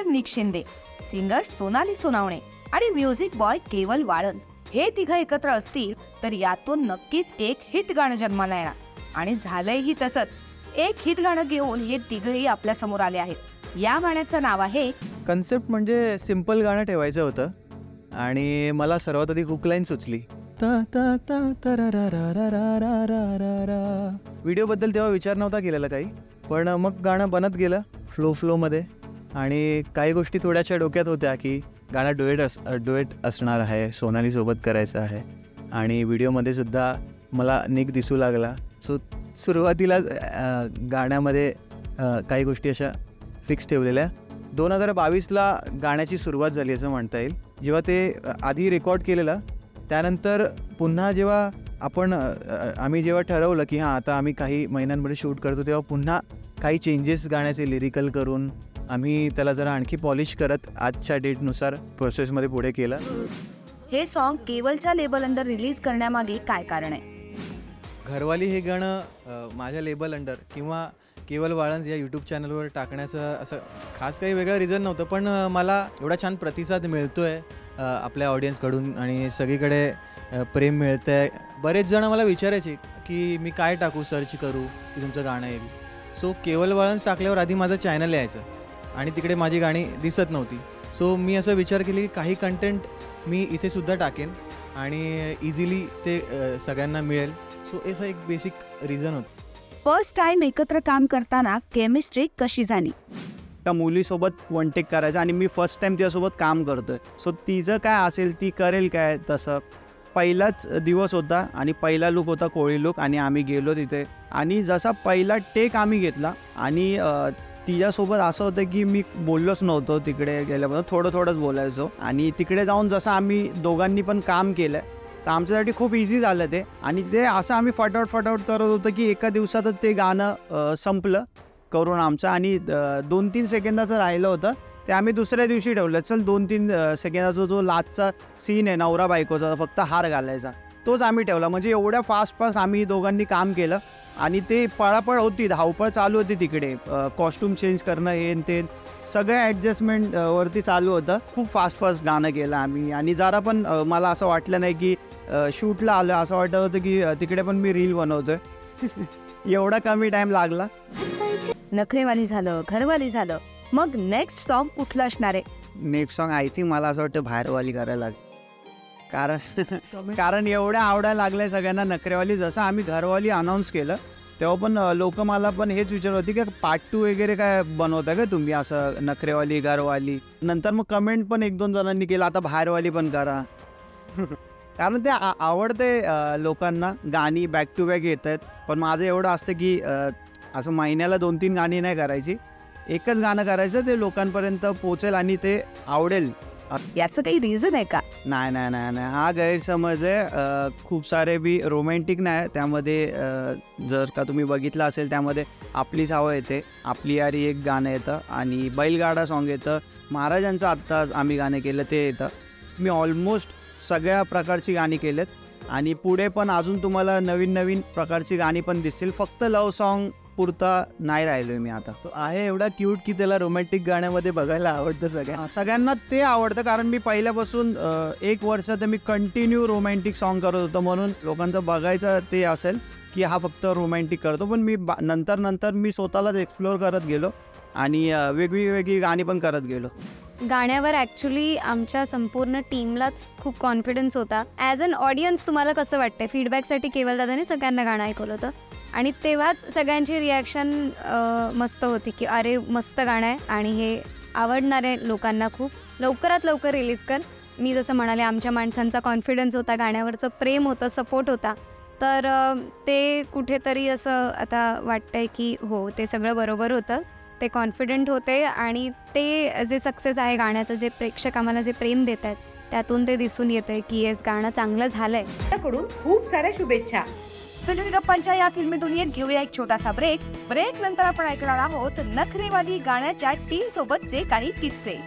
निक Shinde, singer Sonali Sonawane आणि music boy केवल वाळंज हे तिघं एकत्र असतील तर यातून नक्कीच एक हिट गाणं जन्माला येणार. आणि झालंयही तसंच. एक हिट गाणं घेऊन हे तिघही आपल्या समोर आले आहेत. या गाण्याचं नाव आहे. कन्सेप्ट म्हणजे सिम्पल गाणं ठेवायचं होतं आणि मला सर्वात आधी हुक लाईन सुचली. व्हिडिओबद्दल तेव्हा विचार नव्हता केलेला काही, पण मग गाणं बनत गेलं फ्लोमध्ये. आणि काही गोष्टी थोड्याशा डोक्यात होत्या की गाणं डुएट असणार आहे, सोनालीसोबत करायचं आहे. आणि व्हिडिओमध्ये सुद्धा मला निक दिसू लागला. सो सुरुवातीला गाण्यामध्ये काही गोष्टी अशा फिक्स ठेवलेल्या. 2022ला गाण्याची सुरुवात झाली असं म्हणता येईल. जेव्हा ते आधी रेकॉर्ड केलेलं, त्यानंतर पुन्हा जेव्हा आम्ही जेव्हा ठरवलं की हां आता आम्ही काही महिन्यांमध्ये शूट करतो, तेव्हा पुन्हा काही चेंजेस गाण्याचे लिरिकल करून आम्ही त्याला जरा आणखी पॉलिश करत आजच्या डेटनुसार प्रोसेसमध्ये पुढे केलं. हे सॉन्ग केवलच्या लेबल अंडर रिलीज करण्यामागे काय कारण आहे? घरवाली हे गाणं माझ्या लेबल अंडर किंवा केवल वाळंज या यूट्यूब चॅनलवर टाकण्याचं असं खास काही वेगळं रिझन नव्हतं, पण मला एवढा छान प्रतिसाद मिळतो आहे आपल्या ऑडियन्सकडून आणि सगळीकडे प्रेम मिळतं आहे. बरेच जण मला विचारायचे की मी काय टाकू, सर्च करू की तुमचं गाणं येईल. सो केवल वाळंज टाकल्यावर आधी माझं चॅनल यायचं आणि तिकडे माझी गाणी दिसत नव्हती. सो मी असं विचार केली की काही कंटेंट मी इथे सुद्धा टाकेन आणि इझिली ते सगळ्यांना मिळेल. सो असं एक बेसिक रिझन होतं. फर्स्ट टाइम एकत्र काम करताना केमिस्ट्री कशी झाली? त्या मुलीसोबत वन टेक करायचं आणि मी फर्स्ट टाइम तिच्यासोबत काम करतोय. सो तिचं काय असेल, ती करेल काय तसं. पहिलाच दिवस होता आणि पहिला लुक होता कोळी लुक आणि आम्ही गेलो तिथे आणि जसा पहिला टेक आम्ही घेतला आणि तिच्यासोबत असं होतं की मी बोललोच नव्हतो तिकडे गेल्यापासून, थोडंच बोलायचो. आणि तिकडे जाऊन जसं आम्ही दोघांनी पण काम केलं तर आमच्यासाठी खूप इझी झालं ते. आणि ते असं आम्ही फटाफट करत होतं की एका दिवसातच ते गाणं संपलं करून आमचं. आणि 2-3 सेकंदाचं राहिलं होतं ते आम्ही दुसऱ्या दिवशी ठेवलं. चल 2-3 सेकंदाचा जो लास्टचा सीन आहे नवरा बायकोचा, फक्त हार घालायचा, तोच आम्ही ठेवला. म्हणजे एवढ्या फास्ट आम्ही दोघांनी काम केलं आणि ते पळापळ होती, धावपळ चालू होती तिकडे. कॉस्ट्यूम चेंज करणं हे ते सगळं ॲडजस्टमेंट वरती चालू होतं. खूप फास्ट गाणं केलं आम्ही. आणि जरा पण मला असं वाटलं नाही की शूटला आलं, असं वाटत होतं की तिकडे पण मी रील बनवतोय. एवढा कमी टाईम लागला. नखरेवाली झालं, घरवाली झालं, मग नेक्स्ट सॉन्ग कुठलं असणार आहे? नेक्स्ट सॉन्ग आय थिंक मला असं वाटतं बाहेरवाली करायला लागेल. कारण एवढ्या आवडायला लागल्या सगळ्यांना नखरेवाली. जसं आम्ही घरवाली अनाऊन्स केलं तेव्हा पण लोक मला पण हेच विचारत होती की पार्ट 2 वगैरे काय बनवता का तुम्ही, असं नखरेवाली घरवाली. नंतर मग कमेंट पण 1-2 जणांनी केलं आता बाहेरवाली पण करा. कारण ते आवडते लोकांना, गाणी बॅक टू बॅक येत आहेत. पण माझं एवढं असतं की असं महिन्याला 2-3 गाणी नाही करायची, एकच गाणं करायचं, ते लोकांपर्यंत पोचेल आणि ते आवडेल. याचं काही रिझन आहे का? नाही, हा गैरसमज आहे. खूप सारे बी रोमॅन्टिक नाही त्यामध्ये. जर का तुम्ही बघितलं असेल त्यामध्ये आपली सावं येते, आपली यारी एक गाणं येतं आणि बैलगाडा सॉन्ग येतं, महाराजांचं आत्ता आम्ही गाणं केलं ते येतं. मी ऑलमोस्ट सगळ्या प्रकारची गाणी केलेत आणि पुढे पण अजून तुम्हाला नवीन प्रकारची गाणी पण दिसतील. फक्त लव्ह सॉन्ग पुरता नाही राहिलोय मी आता. तो आहे एवढा क्यूट की त्याला रोमॅन्टिक गाण्यामध्ये बघायला आवडतं सगळ्यांना ते आवडतं. कारण मी पहिल्यापासून 1 वर्ष तर मी कंटिन्यू रोमॅन्टिक सॉन्ग करत होतो, म्हणून लोकांचं बघायचं ते असेल की हा फक्त रोमॅन्टिक करतो. पण मी नंतर मी स्वतःलाच एक्सप्लोअर करत गेलो आणि वेगळी गाणी पण करत गेलो. गाण्यावर ॲक्च्युली आमच्या संपूर्ण टीमलाच खूप कॉन्फिडन्स होता. ॲज अन ऑडियन्स तुम्हाला कसं वाटतं? फीडबॅकसाठी केवलदादाने सगळ्यांना गाणं ऐकवलं होतं आणि तेव्हाच सगळ्यांची रिॲक्शन मस्त होती की अरे मस्त गाणं आहे आणि हे आवडणार आहे लोकांना खूप. लवकरात लवकर रिलीज कर. मी जसं म्हणाले आमच्या माणसांचा कॉन्फिडन्स होता, गाण्यावरचं प्रेम होतं, सपोर्ट होता. तर ते कुठेतरी असं आता वाटतंय की हो ते सगळं बरोबर होतं. ते कॉन्फिडंट होते आणि ते जे सक्सेस आहे गाण्याचं, जे प्रेक्षक आम्हाला जे प्रेम देत आहेत त्यातून ते दिसून येतंय की येस गाणं चांगलं झालंय. त्याकडून खूप साऱ्या शुभेच्छा. फिल्मी गप्पांच्या या फिल्मी दुनियेत घेऊया एक छोटासा ब्रेक नंतर आपण ऐकणार आहोत नखरेवाली गाण्याच्या टीम सोबतचे काही किस्से.